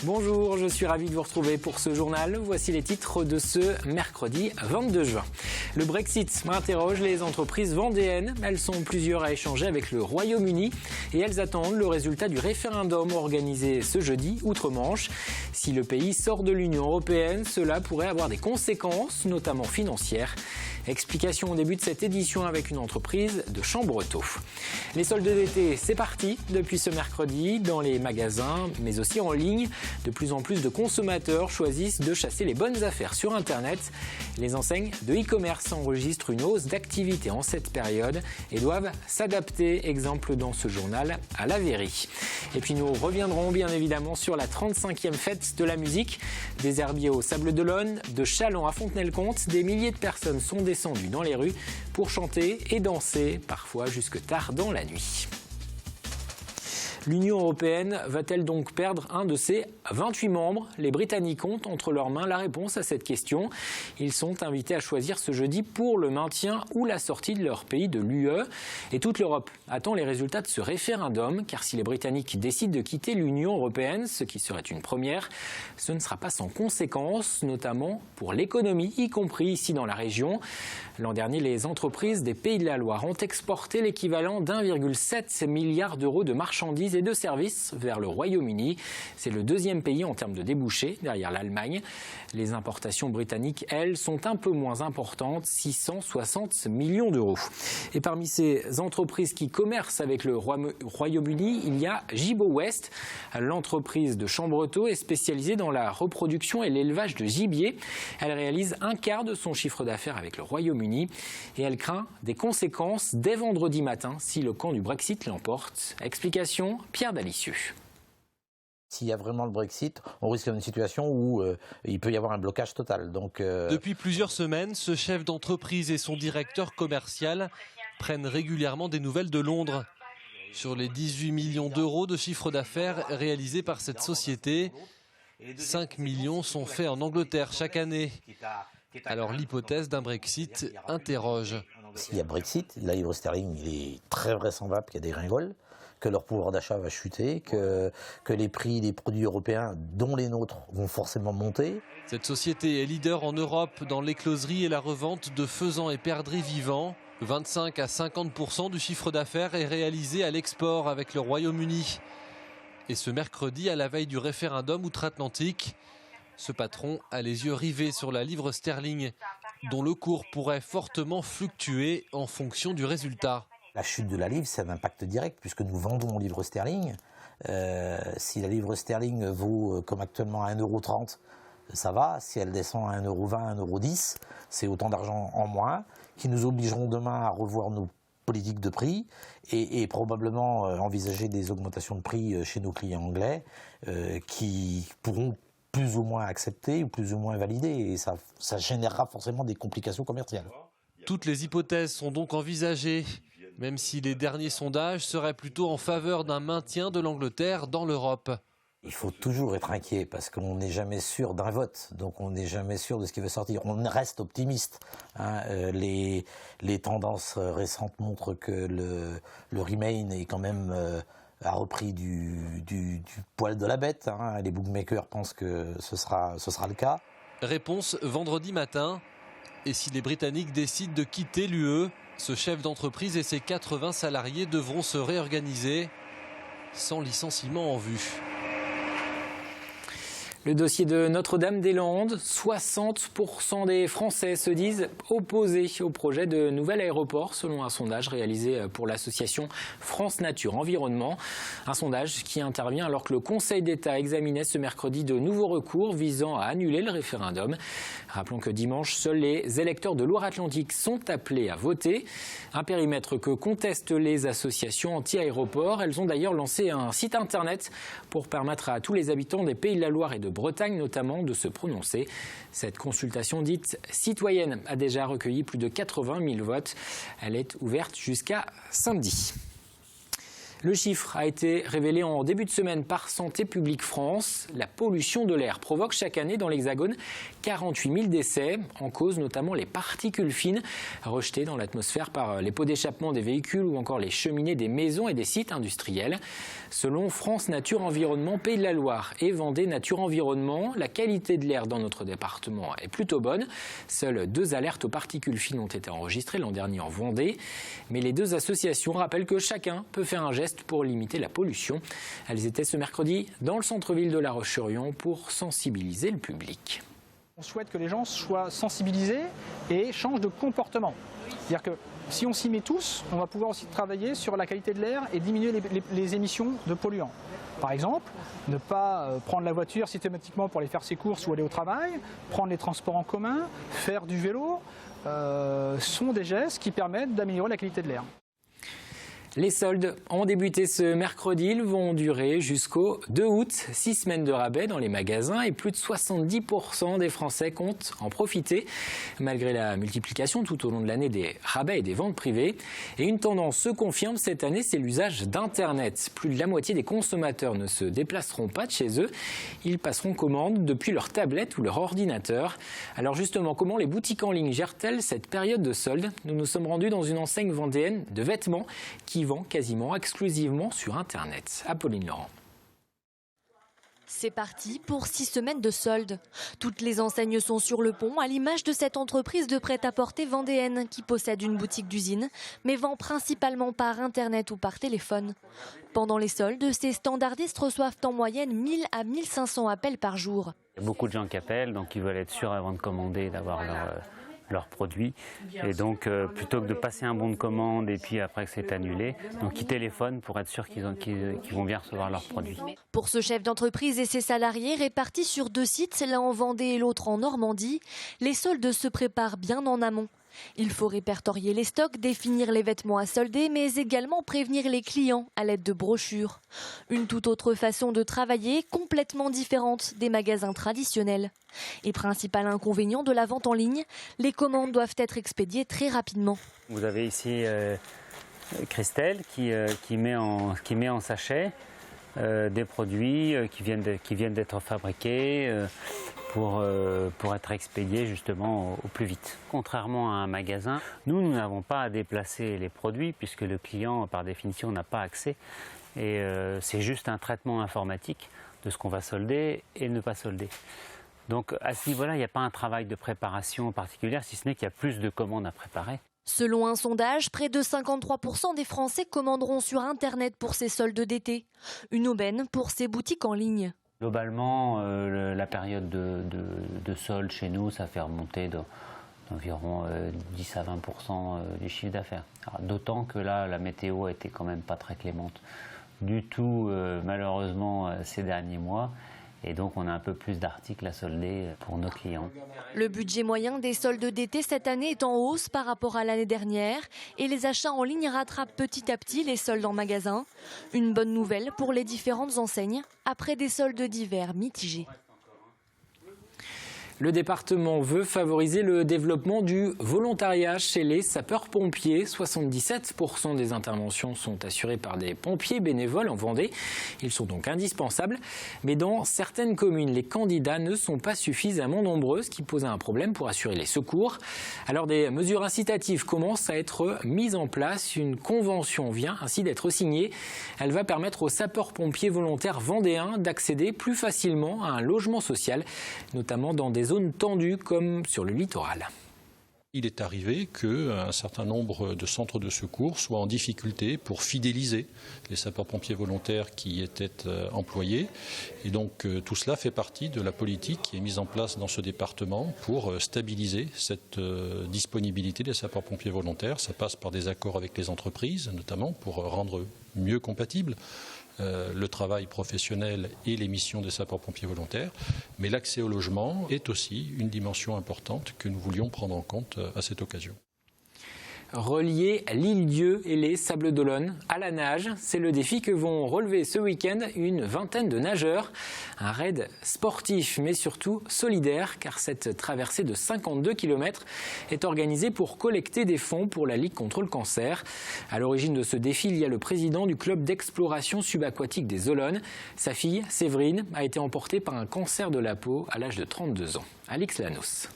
Bonjour, je suis ravi de vous retrouver pour ce journal. Voici les titres de ce mercredi 22 juin. Le Brexit interroge les entreprises vendéennes. Elles sont plusieurs à échanger avec le Royaume-Uni et elles attendent le résultat du référendum organisé ce jeudi outre-Manche. Si le pays sort de l'Union européenne, cela pourrait avoir des conséquences, notamment financières. Explication au début de cette édition avec une entreprise de Chambretot. Les soldes d'été, c'est parti depuis ce mercredi dans les magasins, mais aussi en ligne. De plus en plus de consommateurs choisissent de chasser les bonnes affaires sur Internet. Les enseignes de e-commerce enregistrent une hausse d'activité en cette période et doivent s'adapter, exemple dans ce journal, à la Véry. Et puis nous reviendrons bien évidemment sur la 35e fête de la musique. Des Herbiers au Sable d'Olonne, de Châlons à Fontenay-le-Comte, des milliers de personnes sont descendues dans les rues pour chanter et danser, parfois jusque tard dans la nuit. L'Union européenne va-t-elle donc perdre un de ses 28 membres? Les Britanniques ont entre leurs mains la réponse à cette question. Ils sont invités à choisir ce jeudi pour le maintien ou la sortie de leur pays de l'UE. Et toute l'Europe attend les résultats de ce référendum, car si les Britanniques décident de quitter l'Union européenne, ce qui serait une première, ce ne sera pas sans conséquences, notamment pour l'économie, y compris ici dans la région. L'an dernier, les entreprises des Pays de la Loire ont exporté l'équivalent d'1,7 milliard d'euros de marchandises et de services vers le Royaume-Uni. C'est le deuxième pays en termes de débouchés, derrière l'Allemagne. Les importations britanniques, elles, sont un peu moins importantes, 660 millions d'euros. Et parmi ces entreprises qui commercent avec le Royaume-Uni, il y a Gibo West. L'entreprise de Chambretot est spécialisée dans la reproduction et l'élevage de gibier. Elle réalise un quart de son chiffre d'affaires avec le Royaume-Uni et elle craint des conséquences dès vendredi matin si le camp du Brexit l'emporte. Explication, Pierre Dalicieux. S'il y a vraiment le Brexit, on risque une situation où il peut y avoir un blocage total. Depuis plusieurs semaines, ce chef d'entreprise et son directeur commercial prennent régulièrement des nouvelles de Londres. Sur les 18 millions d'euros de chiffre d'affaires réalisés par cette société, 5 millions sont faits en Angleterre chaque année. Alors l'hypothèse d'un Brexit interroge. S'il y a Brexit, la livre sterling, il est très vraisemblable qu'il y a des dégringoles, que leur pouvoir d'achat va chuter, que les prix des produits européens, dont les nôtres, vont forcément monter. Cette société est leader en Europe dans l'écloserie et la revente de faisans et perdrix vivants. 25 à 50% du chiffre d'affaires est réalisé à l'export avec le Royaume-Uni. Et ce mercredi, à la veille du référendum outre-Atlantique, ce patron a les yeux rivés sur la livre sterling, dont le cours pourrait fortement fluctuer en fonction du résultat. La chute de la livre, c'est un impact direct puisque nous vendons en livre sterling. Si la livre sterling vaut comme actuellement à 1,30 €, ça va. Si elle descend à 1,20 €, 1,10 €, c'est autant d'argent en moins qui nous obligeront demain à revoir nos politiques de prix et probablement envisager des augmentations de prix chez nos clients anglais qui pourront plus ou moins accepter ou plus ou moins valider. Et ça générera forcément des complications commerciales. Toutes les hypothèses sont donc envisagées, même si les derniers sondages seraient plutôt en faveur d'un maintien de l'Angleterre dans l'Europe. Il faut toujours être inquiet parce qu'on n'est jamais sûr d'un vote, donc on n'est jamais sûr de ce qui va sortir. On reste optimiste. Les tendances récentes montrent que le Remain est quand même a repris du poil de la bête. Les bookmakers pensent que ce sera le cas. Réponse vendredi matin. Et si les Britanniques décident de quitter l'UE, ce chef d'entreprise et ses 80 salariés devront se réorganiser sans licenciement en vue. Le dossier de Notre-Dame-des-Landes, 60% des Français se disent opposés au projet de nouvel aéroport, selon un sondage réalisé pour l'association France Nature Environnement. Un sondage qui intervient alors que le Conseil d'État examinait ce mercredi de nouveaux recours visant à annuler le référendum. Rappelons que dimanche, seuls les électeurs de Loire-Atlantique sont appelés à voter. Un périmètre que contestent les associations anti-aéroport. Elles ont d'ailleurs lancé un site internet pour permettre à tous les habitants des Pays de la Loire et de Bretagne notamment de se prononcer. Cette consultation dite citoyenne a déjà recueilli plus de 80 000 votes. Elle est ouverte jusqu'à samedi. Le chiffre a été révélé en début de semaine par Santé publique France. La pollution de l'air provoque chaque année dans l'Hexagone 48 000 décès, en cause notamment les particules fines rejetées dans l'atmosphère par les pots d'échappement des véhicules ou encore les cheminées des maisons et des sites industriels. Selon France Nature Environnement Pays de la Loire et Vendée Nature Environnement, la qualité de l'air dans notre département est plutôt bonne. Seules 2 alertes aux particules fines ont été enregistrées l'an dernier en Vendée. Mais les 2 associations rappellent que chacun peut faire un geste pour limiter la pollution. Elles étaient ce mercredi dans le centre-ville de La Roche-sur-Yon pour sensibiliser le public. On souhaite que les gens soient sensibilisés et changent de comportement. C'est-à-dire que si on s'y met tous, on va pouvoir aussi travailler sur la qualité de l'air et diminuer les émissions de polluants. Par exemple, ne pas prendre la voiture systématiquement pour aller faire ses courses ou aller au travail, prendre les transports en commun, faire du vélo, sont des gestes qui permettent d'améliorer la qualité de l'air. Les soldes ont débuté ce mercredi, ils vont durer jusqu'au 2 août. 6 semaines de rabais dans les magasins et plus de 70% des Français comptent en profiter, malgré la multiplication tout au long de l'année des rabais et des ventes privées. Et une tendance se confirme cette année, c'est l'usage d'Internet. Plus de la moitié des consommateurs ne se déplaceront pas de chez eux. Ils passeront commande depuis leur tablette ou leur ordinateur. Alors justement, comment les boutiques en ligne gèrent-elles cette période de soldes? Nous nous sommes rendus dans une enseigne vendéenne de vêtements qui vend quasiment exclusivement sur Internet. Apolline Laurent. C'est parti pour 6 semaines de soldes. Toutes les enseignes sont sur le pont, à l'image de cette entreprise de prêt-à-porter vendéenne qui possède une boutique d'usine, mais vend principalement par Internet ou par téléphone. Pendant les soldes, ces standardistes reçoivent en moyenne 1000 à 1500 appels par jour. Il y a beaucoup de gens qui appellent, donc ils veulent être sûrs avant de commander d'avoir leurs produits. Et donc, plutôt que de passer un bon de commande et puis après que c'est annulé, donc ils téléphonent pour être sûrs qu'ils vont bien recevoir leurs produits. Pour ce chef d'entreprise et ses salariés répartis sur 2 sites, l'un en Vendée et l'autre en Normandie, les soldes se préparent bien en amont. Il faut répertorier les stocks, définir les vêtements à solder, mais également prévenir les clients à l'aide de brochures. Une toute autre façon de travailler, complètement différente des magasins traditionnels. Et principal inconvénient de la vente en ligne, les commandes doivent être expédiées très rapidement. Vous avez ici Christelle qui met en sachet des produits qui viennent d'être fabriqués pour être expédiés justement au plus vite. Contrairement à un magasin, nous n'avons pas à déplacer les produits puisque le client par définition n'a pas accès et c'est juste un traitement informatique de ce qu'on va solder et ne pas solder. Donc à ce niveau-là, il n'y a pas un travail de préparation particulière, si ce n'est qu'il y a plus de commandes à préparer. Selon un sondage, près de 53% des Français commanderont sur Internet pour ces soldes d'été. Une aubaine pour ces boutiques en ligne. Globalement, la période de solde chez nous, ça fait remonter d'environ 10 à 20% du chiffre d'affaires. D'autant que là, la météo a été quand même pas très clémente du tout, malheureusement, ces derniers mois. Et donc, on a un peu plus d'articles à solder pour nos clients. Le budget moyen des soldes d'été cette année est en hausse par rapport à l'année dernière. Et les achats en ligne rattrapent petit à petit les soldes en magasin. Une bonne nouvelle pour les différentes enseignes, après des soldes d'hiver mitigés. Le département veut favoriser le développement du volontariat chez les sapeurs-pompiers. 77% des interventions sont assurées par des pompiers bénévoles en Vendée. Ils sont donc indispensables. Mais dans certaines communes, les candidats ne sont pas suffisamment nombreux, ce qui pose un problème pour assurer les secours. Alors des mesures incitatives commencent à être mises en place. Une convention vient ainsi d'être signée. Elle va permettre aux sapeurs-pompiers volontaires vendéens d'accéder plus facilement à un logement social, notamment dans des zones tendues comme sur le littoral. Il est arrivé qu'un certain nombre de centres de secours soient en difficulté pour fidéliser les sapeurs-pompiers volontaires qui étaient employés. Et donc tout cela fait partie de la politique qui est mise en place dans ce département pour stabiliser cette disponibilité des sapeurs-pompiers volontaires. Ça passe par des accords avec les entreprises, notamment pour rendre mieux compatibles le travail professionnel et les missions des sapeurs-pompiers volontaires. Mais l'accès au logement est aussi une dimension importante que nous voulions prendre en compte à cette occasion. Relier l'Île-Dieu et les Sables d'Olonne à la nage, c'est le défi que vont relever ce week-end une vingtaine de nageurs. Un raid sportif mais surtout solidaire car cette traversée de 52 km est organisée pour collecter des fonds pour la Ligue contre le cancer. À l'origine de ce défi, il y a le président du club d'exploration subaquatique des Olonnes. Sa fille, Séverine, a été emportée par un cancer de la peau à l'âge de 32 ans. Alix Lanos.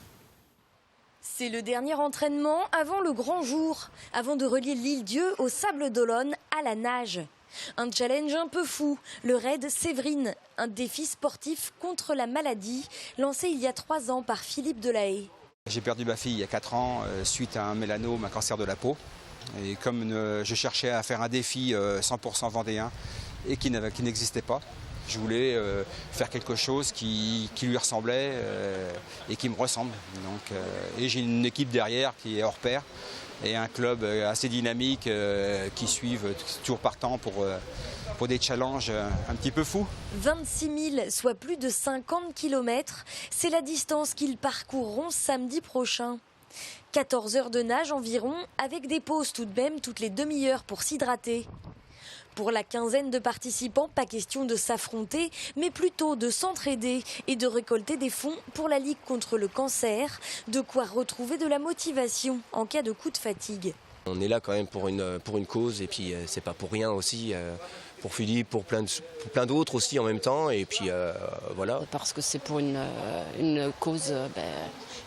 C'est le dernier entraînement avant le grand jour, avant de relier l'Île-Dieu aux Sables d'Olonne à la nage. Un challenge un peu fou, le raid Séverine, un défi sportif contre la maladie, lancé il y a 3 ans par Philippe Delahaye. J'ai perdu ma fille il y a 4 ans suite à un mélanome, un cancer de la peau. Et comme je cherchais à faire un défi 100% vendéen et qui n'existait pas, je voulais faire quelque chose qui lui ressemblait et qui me ressemble. Donc, et j'ai une équipe derrière qui est hors pair et un club assez dynamique qui suivent toujours partant pour des challenges un petit peu fous. 26 000, soit plus de 50 km, c'est la distance qu'ils parcourront samedi prochain. 14 heures de nage environ, avec des pauses tout de même toutes les demi-heures pour s'hydrater. Pour la quinzaine de participants, pas question de s'affronter, mais plutôt de s'entraider et de récolter des fonds pour la Ligue contre le cancer, de quoi retrouver de la motivation en cas de coup de fatigue. On est là quand même pour une cause et puis c'est pas pour rien aussi, pour Philippe, pour plein d'autres aussi en même temps et puis voilà. Parce que c'est pour une cause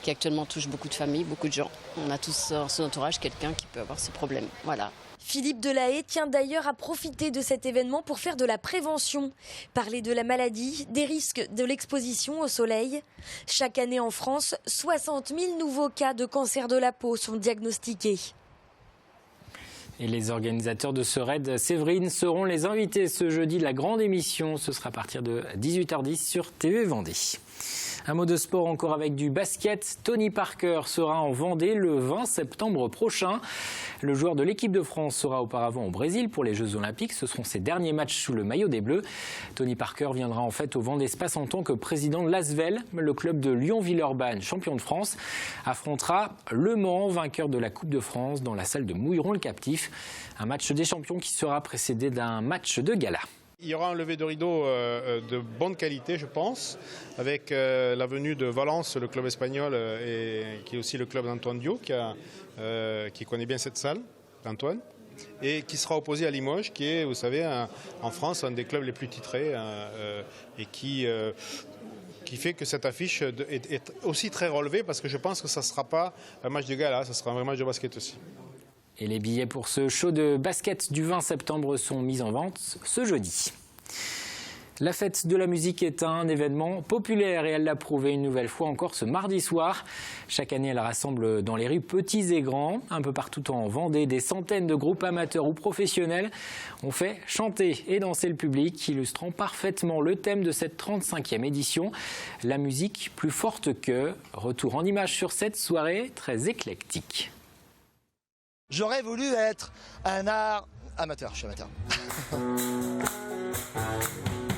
qui actuellement touche beaucoup de familles, beaucoup de gens. On a tous dans son entourage quelqu'un qui peut avoir ce problème, voilà. Philippe Delahaye tient d'ailleurs à profiter de cet événement pour faire de la prévention. Parler de la maladie, des risques de l'exposition au soleil. Chaque année en France, 60 000 nouveaux cas de cancer de la peau sont diagnostiqués. Et les organisateurs de ce raid Séverine seront les invités ce jeudi de la grande émission. Ce sera à partir de 18h10 sur TV Vendée. Un mot de sport encore avec du basket. Tony Parker sera en Vendée le 20 septembre prochain. Le joueur de l'équipe de France sera auparavant au Brésil pour les Jeux Olympiques. Ce seront ses derniers matchs sous le maillot des Bleus. Tony Parker viendra en fait au Vendée Espace en tant que président de l'Asvel. Le club de Lyon-Villeurbanne, champion de France, affrontera Le Mans, vainqueur de la Coupe de France, dans la salle de Mouilleron-le-Captif. Un match des champions qui sera précédé d'un match de gala. Il y aura un lever de rideau de bonne qualité, je pense, avec la venue de Valence, le club espagnol, et qui est aussi le club d'Antoine Dio, qui connaît bien cette salle, d'Antoine, et qui sera opposé à Limoges, qui est, vous savez, en France, un des clubs les plus titrés, et qui fait que cette affiche est aussi très relevée, parce que je pense que ça ne sera pas un match de gala, ça sera un vrai match de basket aussi. Et les billets pour ce show de basket du 20 septembre sont mis en vente ce jeudi. La fête de la musique est un événement populaire et elle l'a prouvé une nouvelle fois encore ce mardi soir. Chaque année, elle rassemble dans les rues petits et grands. Un peu partout en Vendée, des centaines de groupes amateurs ou professionnels ont fait chanter et danser le public, illustrant parfaitement le thème de cette 35e édition. La musique plus forte que. Retour en images sur cette soirée très éclectique. J'aurais voulu être un amateur, je suis amateur.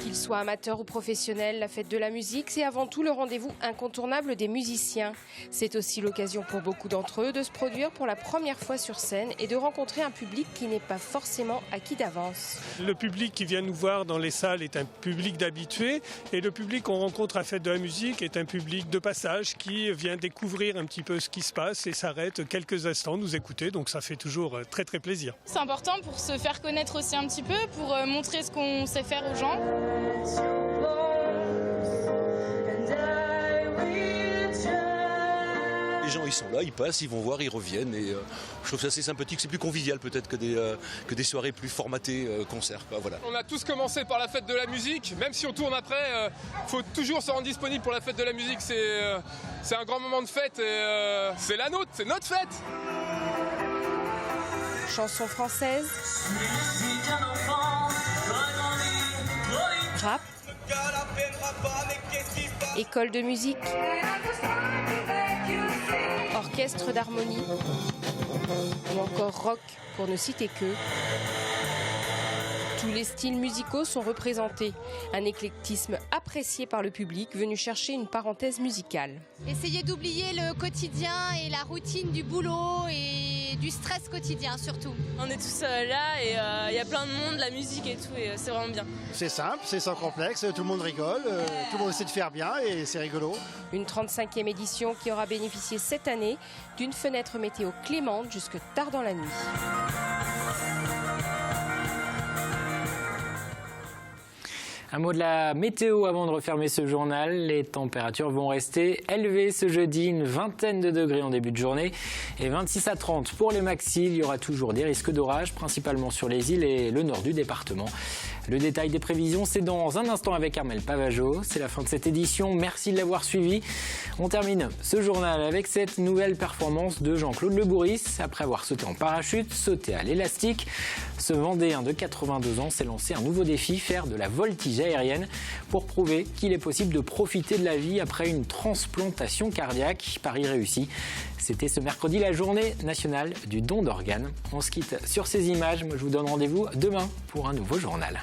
Qu'ils soient amateurs ou professionnels, la fête de la musique, c'est avant tout le rendez-vous incontournable des musiciens. C'est aussi l'occasion pour beaucoup d'entre eux de se produire pour la première fois sur scène et de rencontrer un public qui n'est pas forcément acquis d'avance. Le public qui vient nous voir dans les salles est un public d'habitués et le public qu'on rencontre à la fête de la musique est un public de passage qui vient découvrir un petit peu ce qui se passe et s'arrête quelques instants nous écouter, donc ça fait toujours très très plaisir. C'est important pour se faire connaître aussi un petit peu, pour montrer ce qu'on sait faire aux gens. Les gens ils sont là, ils passent, ils vont voir, ils reviennent et je trouve ça assez sympathique, c'est plus convivial peut-être que des soirées plus formatées concerts. Voilà. On a tous commencé par la fête de la musique, même si on tourne après, faut toujours se rendre disponible pour la fête de la musique, c'est un grand moment de fête et c'est la nôtre, c'est notre fête. Chansons françaises, rap, école de musique, orchestre d'harmonie ou encore rock pour ne citer que. Tous les styles musicaux sont représentés. Un éclectisme apprécié par le public venu chercher une parenthèse musicale. Essayer d'oublier le quotidien et la routine du boulot et du stress quotidien surtout. On est tous là et il y a plein de monde, la musique et tout, et c'est vraiment bien. C'est simple, c'est sans complexe, tout le monde rigole, tout le monde essaie de faire bien et c'est rigolo. Une 35e édition qui aura bénéficié cette année d'une fenêtre météo clémente jusque tard dans la nuit. Un mot de la météo avant de refermer ce journal. Les températures vont rester élevées ce jeudi, une vingtaine de degrés en début de journée et 26 à 30 pour les maxis. Il y aura toujours des risques d'orage, principalement sur les îles et le nord du département. Le détail des prévisions, c'est dans un instant avec Armel Pavageau. C'est la fin de cette édition. Merci de l'avoir suivi. On termine ce journal avec cette nouvelle performance de Jean-Claude Le Bourris. Après avoir sauté en parachute, sauté à l'élastique, ce Vendéen de 82 ans s'est lancé un nouveau défi, faire de la voltige aérienne pour prouver qu'il est possible de profiter de la vie après une transplantation cardiaque. Pari réussi. C'était ce mercredi la journée nationale du don d'organes. On se quitte sur ces images. Moi, je vous donne rendez-vous demain pour un nouveau journal.